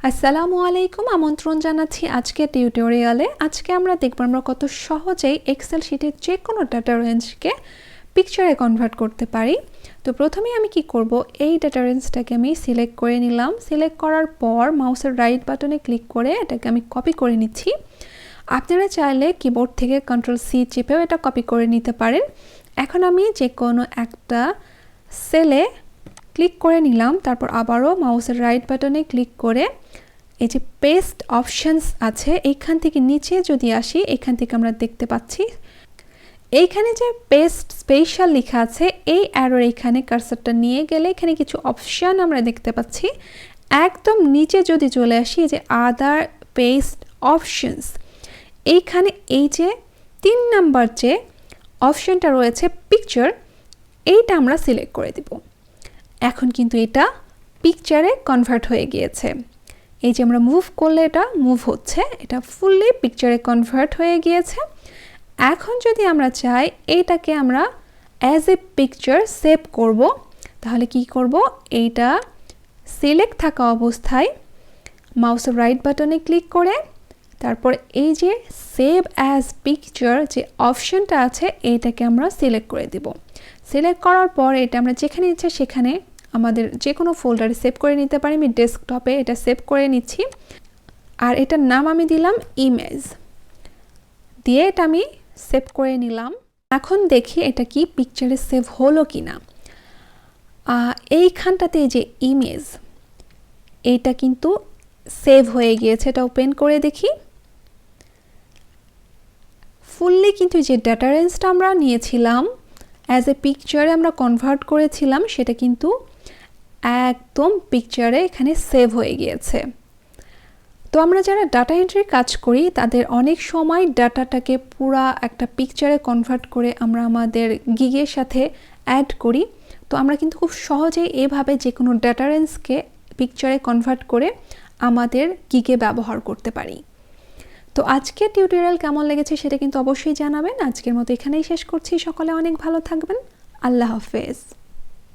আসসালামু আলাইকুম, আমন্ত্রণ জানাচ্ছি আজকে টিউটোরিয়ালে। আজকে আমরা দেখব আমরা কত সহজেই এক্সেল শিটের যে কোনো ডাটা রেঞ্জকে পিকচারে কনভার্ট করতে পারি। তো প্রথমেই আমি কি করব, এই ডাটা রেঞ্জটাকে আমি সিলেক্ট করে নিলাম। সিলেক্ট করার পর মাউসের রাইট বাটনে ক্লিক করে এটাকে আমি কপি করে নিচ্ছি। আপনারা চাইলে কিবোর্ড থেকে Ctrl+C চেপেও এটা কপি করে নিতে পারেন। এখন আমি যে কোনো একটা সেলে ক্লিক করে নিলাম, তারপর আবারও মাউসের রাইট বাটনে ক্লিক করে এই যে পেস্ট অপশনস আছে এইখান থেকে নিচে যদি আসি, এখান থেকে আমরা দেখতে পাচ্ছি এইখানে যে পেস্ট স্পেশাল লেখা আছে, এই অ্যারোর এখানে কার্সারটা নিয়ে গেলে এখানে কিছু অপশন আমরা দেখতে পাচ্ছি। একদম নিচে যদি চলে আসি, যে আদার পেস্ট অপশনস, এইখানে এই যে 3 নাম্বার যে অপশনটা রয়েছে পিকচার, এইটা আমরা সিলেক্ট করে দিব। এখন কিন্তু এটা পিকচারে কনভার্ট হয়ে গিয়েছে। এই যে আমরা মুভ করলে এটা মুভ হচ্ছে, এটা ফুললি পিকচারে কনভার্ট হয়ে গিয়েছে। এখন যদি আমরা চাই এইটাকে আমরা অ্যাজ এ পিকচার সেভ করব, তাহলে কি করব, এইটা সিলেক্ট থাকা অবস্থায় মাউসের রাইট বাটনে ক্লিক করে তারপর এই যে সেভ অ্যাজ পিকচার যে অপশনটা আছে এইটাকে আমরা সিলেক্ট করে দিব। সিলেক্ট করার পর এটা আমরা যেখানে ইচ্ছে সেখানে আমাদের যে কোনো ফোল্ডারে সেভ করে নিতে পারি। আমি ডেস্কটপে এটা সেভ করে নিচ্ছি, আর এটার নাম আমি দিলাম ইমেজ দিয়ে এটা আমি সেভ করে নিলাম। এখন দেখি এটা কি পিকচারে সেভ হলো কি না। এইখানটাতে যে ইমেজ, এইটা কিন্তু সেভ হয়ে গিয়েছে। এটা ওপেন করে দেখি, ফুললি কিন্তু যে ডাটা রেঞ্জটা আমরা নিয়েছিলাম অ্যাজ এ পিকচারে আমরা কনভার্ট করেছিলাম, সেটা কিন্তু একদম পিকচারে এখানে সেভ হয়ে গিয়েছে। তো আমরা যারা ডাটা এন্ট্রির কাজ করি তাদের অনেক সময় ডাটাটাকে পুরা একটা পিকচারে কনভার্ট করে আমরা আমাদের গিগের সাথে অ্যাড করি। তো আমরা কিন্তু খুব সহজেই এভাবে যে কোনো ডাটা রেঞ্জকে পিকচারে কনভার্ট করে আমাদের গিগে ব্যবহার করতে পারি। তো আজকের টিউটোরিয়াল কেমন লেগেছে সেটা কিন্তু অবশ্যই জানাবেন। আজকের মতো এখানেই শেষ করছি। সকলে অনেক ভালো থাকবেন। আল্লাহ হাফেজ।